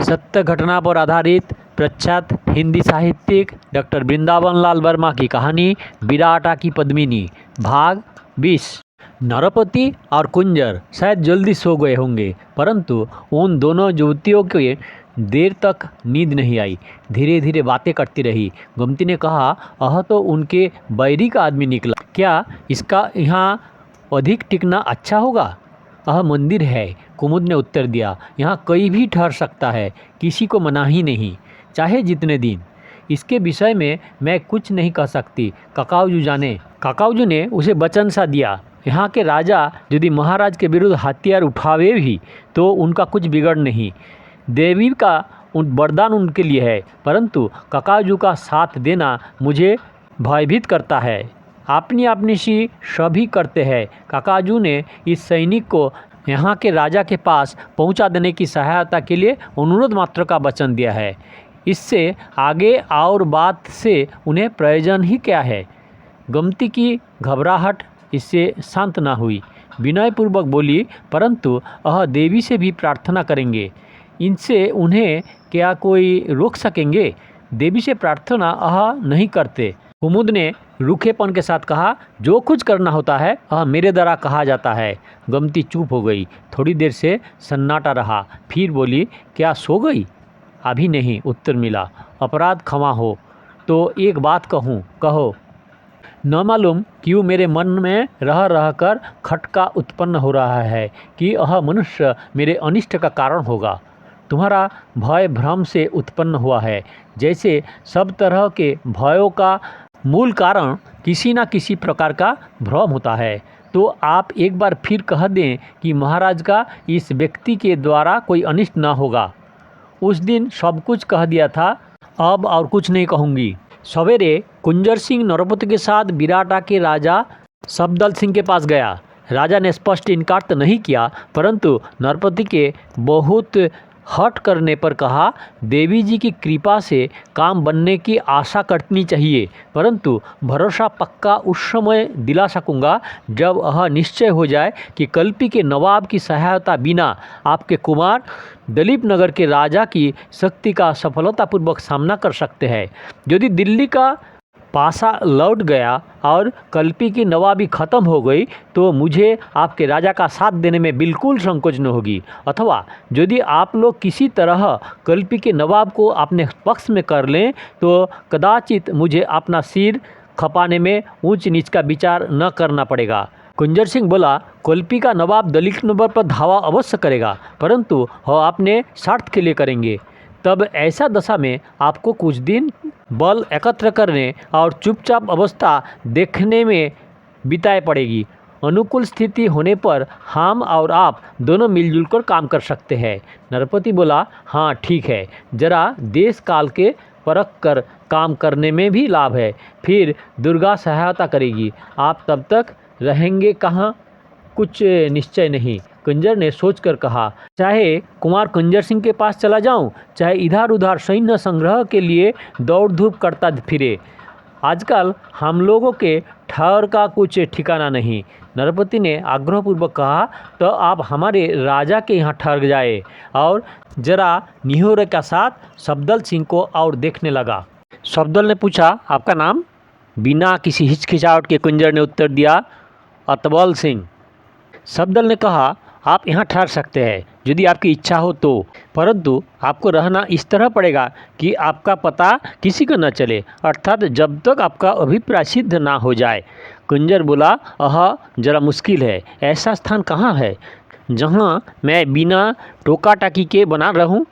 सत्य घटना पर आधारित प्रख्यात हिंदी साहित्यिक डॉक्टर वृंदावन लाल वर्मा की कहानी विराटा की पद्मिनी भाग 20। नरपति और कुंजर शायद जल्दी सो गए होंगे, परंतु उन दोनों युवतियों के देर तक नींद नहीं आई। धीरे धीरे बातें करती रही। गोमती ने कहा, यह तो उनके बैरी का आदमी निकला, क्या इसका यहाँ अधिक टिकना अच्छा होगा? यह मंदिर है, कुमुद ने उत्तर दिया। यहाँ कोई भी ठहर सकता है, किसी को मना ही नहीं, चाहे जितने दिन। इसके विषय में मैं कुछ नहीं कह सकती, काकाऊजू जाने। काकाऊजू ने उसे वचन सा दिया, यहाँ के राजा यदि महाराज के विरुद्ध हथियार उठावे भी तो उनका कुछ बिगड़ नहीं। देवी का वरदान उनके लिए है, परंतु काकाऊजू का साथ देना मुझे भयभीत करता है। अपनी अपनी सी सभी करते हैं। काकाऊजू ने इस सैनिक को यहाँ के राजा के पास पहुँचा देने की सहायता के लिए अनुरोध मात्र का वचन दिया है। इससे आगे और बात से उन्हें प्रयोजन ही क्या है? गोमती की घबराहट इससे शांत न हुई। विनयपूर्वक बोली, परंतु यह देवी से भी प्रार्थना करेंगे, इनसे उन्हें क्या कोई रोक सकेंगे? देवी से प्रार्थना यह नहीं करते। कुमुद ने रूखेपन के साथ कहा, जो कुछ करना होता है वह मेरे द्वारा कहा जाता है। गोमती चुप हो गई। थोड़ी देर से सन्नाटा रहा, फिर बोली, क्या सो गई? अभी नहीं, उत्तर मिला। अपराध क्षमा हो तो एक बात कहूँ, कहो। न मालूम क्यों मेरे मन में रह रह कर खटका उत्पन्न हो रहा है कि यह मनुष्य मेरे अनिष्ट का कारण होगा। तुम्हारा भय भ्रम से उत्पन्न हुआ है, जैसे सब तरह के भयों का मूल कारण किसी न किसी प्रकार का भ्रम होता है। तो आप एक बार फिर कह दें कि महाराज का इस व्यक्ति के द्वारा कोई अनिष्ट न होगा। उस दिन सब कुछ कह दिया था, अब और कुछ नहीं कहूँगी। सवेरे कुंजर सिंह नरपति के साथ विराटा के राजा सफदल सिंह के पास गया। राजा ने स्पष्ट इनकार तो नहीं किया, परंतु नरपति के बहुत हट करने पर कहा, देवी जी की कृपा से काम बनने की आशा करनी चाहिए, परंतु भरोसा पक्का उस समय दिला सकूंगा जब यह निश्चय हो जाए कि कल्पी के नवाब की सहायता बिना आपके कुमार दलीप नगर के राजा की शक्ति का सफलतापूर्वक सामना कर सकते हैं। यदि दिल्ली का पासा लौट गया और कल्पी की नवाबी खत्म हो गई तो मुझे आपके राजा का साथ देने में बिल्कुल संकोच न होगी। अथवा यदि आप लोग किसी तरह कल्पी के नवाब को अपने पक्ष में कर लें तो कदाचित मुझे अपना सिर खपाने में ऊंच नीच का विचार न करना पड़ेगा। कुंजर सिंह बोला, कल्पी का नवाब दलीप नगर पर धावा अवश्य करेगा, परंतु वह अपने स्वार्थ के लिए करेंगे। तब ऐसा दशा में आपको कुछ दिन बल एकत्र करने और चुपचाप अवस्था देखने में बिताए पड़ेगी। अनुकूल स्थिति होने पर हम और आप दोनों मिलजुल कर काम कर सकते हैं। नरपति बोला, हाँ ठीक है, जरा देश काल के परख कर काम करने में भी लाभ है। फिर दुर्गा सहायता करेगी। आप तब तक रहेंगे कहाँ, कुछ निश्चय नहीं। कुंजर ने सोचकर कहा, चाहे कुमार कुंजर सिंह के पास चला जाऊं, चाहे इधर उधर सैन्य संग्रह के लिए दौड़ धूप करता फिरे, आजकल हम लोगों के ठहर का कुछ ठिकाना नहीं। नरपति ने आग्रहपूर्वक कहा, तो आप हमारे राजा के यहाँ ठहर जाए। और जरा निहोरे के साथ सफदल सिंह को और देखने लगा। सफदल ने पूछा, आपका नाम? बिना किसी हिचकिचाहट के कुंजर ने उत्तर दिया, अतबल सिंह। सफदल ने कहा, आप यहाँ ठहर सकते हैं यदि आपकी इच्छा हो तो, परंतु आपको रहना इस तरह पड़ेगा कि आपका पता किसी को न चले, अर्थात जब तक आपका अभिप्राय सिद्ध ना हो जाए। कुंजर बोला, जरा मुश्किल है। ऐसा स्थान कहाँ है जहाँ मैं बिना टोका टाकी के बना रहूं,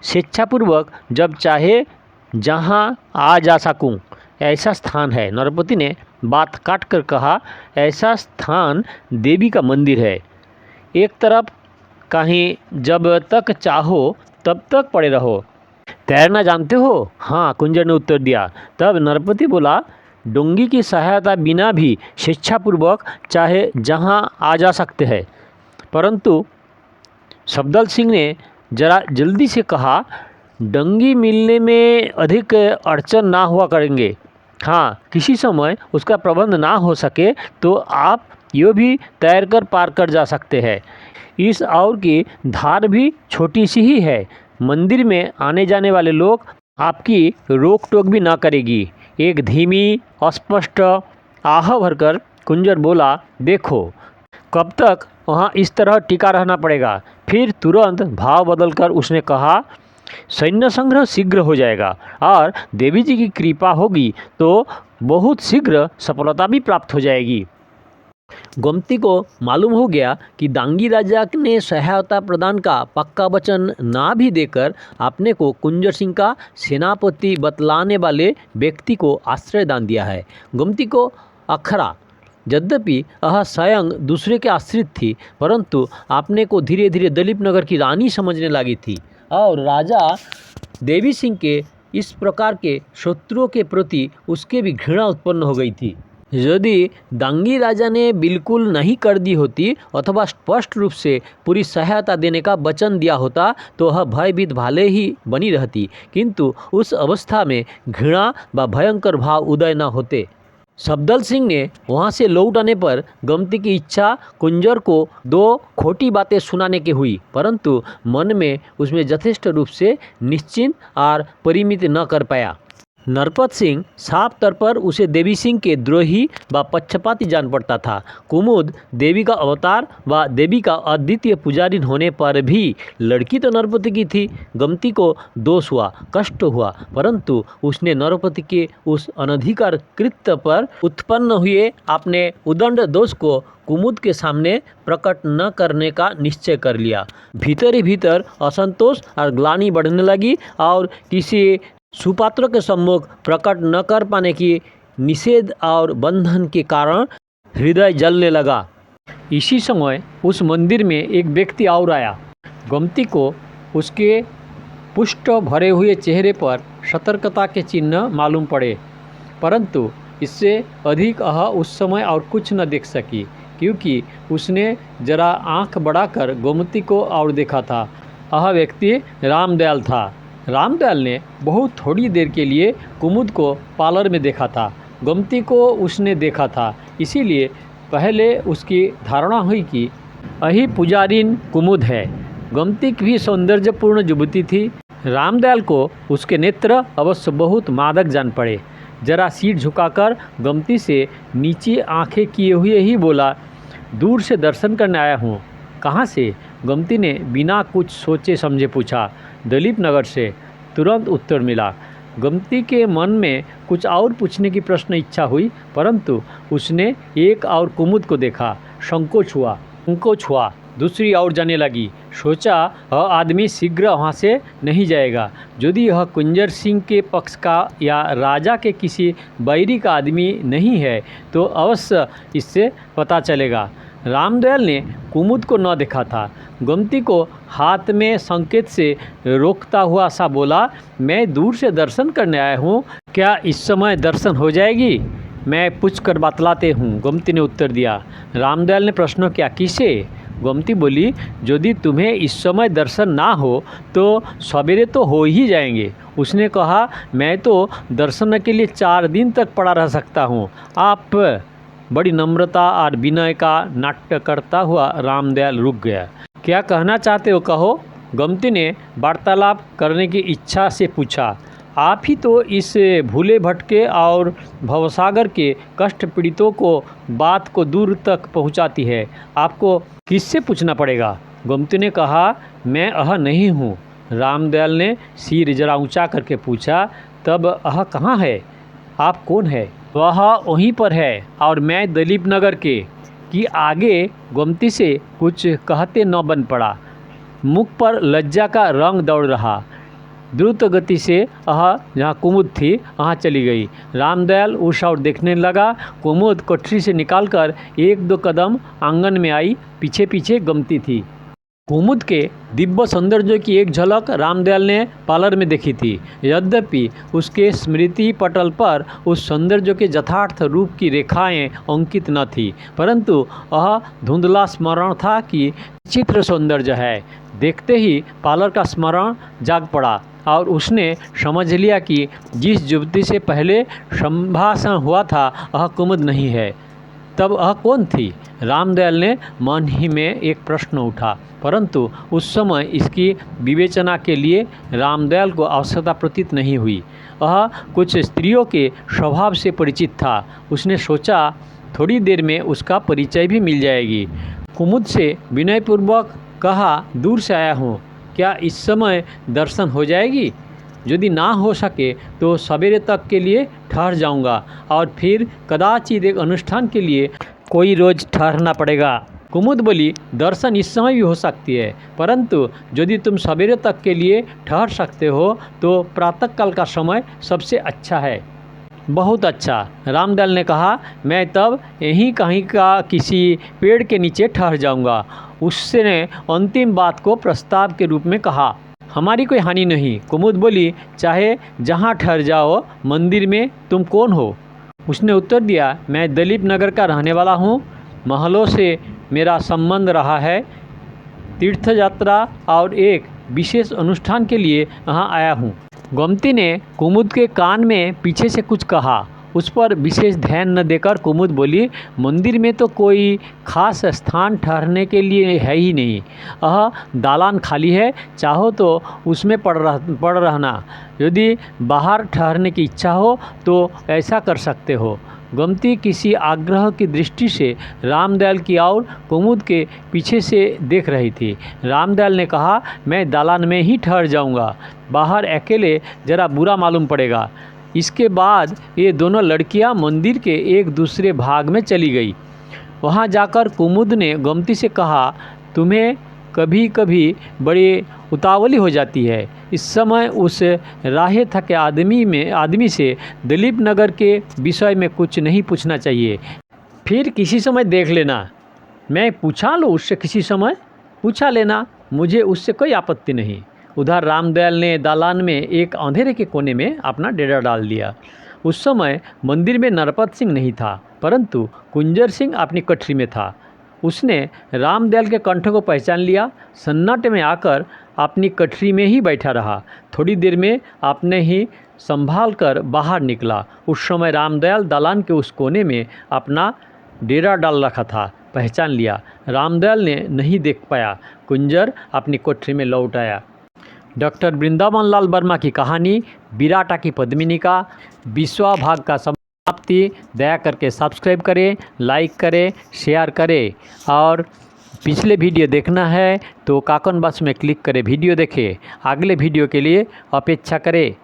स्वेच्छापूर्वक जब चाहे जहाँ आ जा सकूं, ऐसा स्थान है। नरपति ने बात काट कर कहा, ऐसा स्थान देवी का मंदिर है। एक तरफ कहीं जब तक चाहो तब तक पड़े रहो। तैरना जानते हो? हाँ, कुंजर ने उत्तर दिया। तब नरपति बोला, डोंगी की सहायता बिना भी स्वेच्छापूर्वक चाहे जहाँ आ जा सकते हैं। परंतु सफदल सिंह ने जरा जल्दी से कहा, डोंगी मिलने में अधिक अड़चन ना हुआ करेंगे। हाँ, किसी समय उसका प्रबंध ना हो सके तो आप यो भी तैर कर पार कर जा सकते हैं। इस और की धार भी छोटी सी ही है, मंदिर में आने जाने वाले लोग आपकी रोक टोक भी ना करेगी। एक धीमी अस्पष्ट आह भरकर कुंजर बोला, देखो कब तक वहाँ इस तरह टिका रहना पड़ेगा। फिर तुरंत भाव बदलकर उसने कहा, सैन्य संग्रह शीघ्र हो जाएगा और देवी जी की कृपा होगी तो बहुत शीघ्र सफलता भी प्राप्त हो जाएगी। गोमती को मालूम हो गया कि दांगी राजा ने सहायता प्रदान का पक्का वचन ना भी देकर अपने को कुंजर सिंह का सेनापति बतलाने वाले व्यक्ति को आश्रय दान दिया है। गोमती को अखरा, यद्यपि वह स्वयं दूसरे के आश्रित थी, परंतु अपने को धीरे धीरे दलीप नगर की रानी समझने लगी थी और राजा देवी सिंह के इस प्रकार के शत्रुओं के प्रति उसके भी घृणा उत्पन्न हो गई थी। यदि दांगी राजा ने बिल्कुल नहीं कर दी होती अथवा स्पष्ट रूप से पूरी सहायता देने का वचन दिया होता तो वह भयभीत भाले ही बनी रहती, किंतु उस अवस्था में घृणा व भयंकर भाव उदय न होते। सफदर सिंह ने वहाँ से लौट आने पर गोमती की इच्छा कुंजर को दो खोटी बातें सुनाने की हुई, परंतु मन में उसमें यथेष्ट रूप से निश्चिंत और परिमित न कर पाया। नरपत सिंह साफ तौर पर उसे देवी सिंह के द्रोही व पक्षपाती जान पड़ता था। कुमुद देवी का अवतार व देवी का अद्वितीय पुजारी होने पर भी लड़की तो नरपति की थी। गोमती को दोष हुआ, कष्ट हुआ, परंतु उसने नरपति के उस अनधिकार कृत्य पर उत्पन्न हुए अपने उदंड दोष को कुमुद के सामने प्रकट न करने का निश्चय कर लिया। भीतर ही भीतर असंतोष और ग्लानि बढ़ने लगी और किसी सुपात्र के सम्मुख प्रकट न कर पाने की निषेध और बंधन के कारण हृदय जलने लगा। इसी समय उस मंदिर में एक व्यक्ति और आया। गोमती को उसके पुष्ट भरे हुए चेहरे पर सतर्कता के चिन्ह मालूम पड़े, परंतु इससे अधिक वह उस समय और कुछ न देख सकी, क्योंकि उसने जरा आंख बढ़ाकर गोमती को और देखा था। वह व्यक्ति रामदयाल था। रामदयाल ने बहुत थोड़ी देर के लिए कुमुद को पार्लर में देखा था। गोमती को उसने देखा था, इसीलिए पहले उसकी धारणा हुई कि यही पुजारीन कुमुद है। गोमती भी सौंदर्यपूर्ण युवती थी। रामदयाल को उसके नेत्र अवश्य बहुत मादक जान पड़े। जरा सिर झुकाकर गोमती से नीचे आंखें किए हुए ही बोला, दूर से दर्शन करने आया हूँ। कहाँ से? गोमती ने बिना कुछ सोचे समझे पूछा। दलीप नगर से, तुरंत उत्तर मिला। गोमती के मन में कुछ और पूछने की प्रश्न इच्छा हुई, परंतु उसने एक और कुमुद को देखा। संकोच हुआ। दूसरी ओर जाने लगी। सोचा यह आदमी शीघ्र वहाँ से नहीं जाएगा। यदि यह कुंजर सिंह के पक्ष का या राजा के किसी बैरी का आदमी नहीं है तो अवश्य इससे पता चलेगा। रामदयाल ने कुमुद को न देखा था। गोमती को हाथ में संकेत से रोकता हुआ सा बोला, मैं दूर से दर्शन करने आया हूँ, क्या इस समय दर्शन हो जाएगी? मैं पूछ कर बतलाते हूँ, गोमती ने उत्तर दिया। रामदयाल ने प्रश्न किया, किसे? गोमती बोली, यदि तुम्हें इस समय दर्शन ना हो तो सवेरे तो हो ही जाएंगे। उसने कहा, मैं तो दर्शन के लिए 4 दिन तक पड़ा रह सकता हूँ। आप? बड़ी नम्रता और विनय का नाट्य करता हुआ रामदयाल रुक गया। क्या कहना चाहते हो, कहो? गोमती ने वार्तालाप करने की इच्छा से पूछा। आप ही तो इस भूले भटके और भवसागर के कष्ट पीड़ितों को बात को दूर तक पहुंचाती है। आपको किससे पूछना पड़ेगा? गोमती ने कहा, मैं यह नहीं हूँ। रामदयाल ने सिर जरा ऊंचा करके पूछा, तब यह कहाँ है? आप कौन है? वह वहीं पर है और मैं दलीप नगर के। कि आगे गोमती से कुछ कहते न बन पड़ा। मुख पर लज्जा का रंग दौड़ रहा। द्रुत गति से वह जहाँ कुमुद थी वहाँ चली गई। रामदयाल उस ओर देखने लगा। कुमुद कोठरी से निकालकर 1-2 कदम आंगन में आई। पीछे पीछे गोमती थी। कुमुद के दिव्य सौंदर्य की एक झलक रामदयाल ने पार्लर में देखी थी। यद्यपि उसके स्मृति पटल पर उस सौंदर्य के यथार्थ रूप की रेखाएं अंकित न थी, परंतु वह धुंधला स्मरण था कि चित्र सौंदर्य है। देखते ही पार्लर का स्मरण जाग पड़ा और उसने समझ लिया कि जिस युवती से पहले संभाषण हुआ था वह कुमुद नहीं है। तब वह कौन थी? रामदयाल ने मन ही में एक प्रश्न उठा, परंतु उस समय इसकी विवेचना के लिए रामदयाल को आवश्यकता प्रतीत नहीं हुई। वह कुछ स्त्रियों के स्वभाव से परिचित था। उसने सोचा थोड़ी देर में उसका परिचय भी मिल जाएगी। कुमुद से विनयपूर्वक कहा, दूर से आया हूँ, क्या इस समय दर्शन हो जाएगी? यदि ना हो सके तो सवेरे तक के लिए ठहर जाऊंगा और फिर कदाचित एक अनुष्ठान के लिए कोई रोज ठहरना पड़ेगा। कुमुद बोली, दर्शन इस समय भी हो सकती है, परंतु यदि तुम सवेरे तक के लिए ठहर सकते हो तो प्रातःकाल का समय सबसे अच्छा है। बहुत अच्छा, रामदयाल ने कहा, मैं तब यहीं कहीं का किसी पेड़ के नीचे ठहर जाऊंगा। उसने अंतिम बात को प्रस्ताव के रूप में कहा। हमारी कोई हानि नहीं। कुमुद बोली, चाहे जहाँ ठहर जाओ, मंदिर में तुम कौन हो? उसने उत्तर दिया, मैं दलीप नगर का रहने वाला हूँ। महलों से मेरा संबंध रहा है। तीर्थ यात्रा और एक विशेष अनुष्ठान के लिए यहाँ आया हूँ। गोमती ने कुमुद के कान में पीछे से कुछ कहा। उस पर विशेष ध्यान न देकर कुमुद बोली, मंदिर में तो कोई खास स्थान ठहरने के लिए है ही नहीं। दालान खाली है, चाहो तो उसमें पड़ रहना। यदि बाहर ठहरने की इच्छा हो तो ऐसा कर सकते हो। गोमती किसी आग्रह की दृष्टि से रामदयाल की और कुमुद के पीछे से देख रही थी। रामदयाल ने कहा, मैं दालान में ही ठहर जाऊंगा, बाहर अकेले जरा बुरा मालूम पड़ेगा। इसके बाद ये दोनों लड़कियां मंदिर के एक दूसरे भाग में चली गई। वहां जाकर कुमुद ने गोमती से कहा, तुम्हें कभी कभी बड़ी उतावली हो जाती है। इस समय उस राहे थके आदमी से दलीप नगर के विषय में कुछ नहीं पूछना चाहिए। फिर किसी समय देख लेना। मैं पूछा लूँ उससे, किसी समय पूछा लेना, मुझे उससे कोई आपत्ति नहीं। उधर रामदयाल ने दालान में एक अंधेरे के कोने में अपना डेरा डाल दिया। उस समय मंदिर में नरपत सिंह नहीं था, परंतु कुंजर सिंह अपनी कठरी में था। उसने रामदयाल के कंठ को पहचान लिया। सन्नाटे में आकर अपनी कठरी में ही बैठा रहा। थोड़ी देर में अपने ही संभाल कर बाहर निकला। उस समय रामदयाल दालान के उस कोने में अपना डेरा डाल रखा था। पहचान लिया। रामदयाल ने नहीं देख पाया। कुंजर अपनी कोठरी में लौट आया। डॉक्टर वृंदावन लाल वर्मा की कहानी विराटा की पद्मिनी का 20वां भाग का समाप्ति। दया करके सब्सक्राइब करें, लाइक करें, शेयर करें और पिछले वीडियो देखना है तो काकन बॉक्स में क्लिक करें, वीडियो देखें। अगले वीडियो के लिए अपेक्षा करें।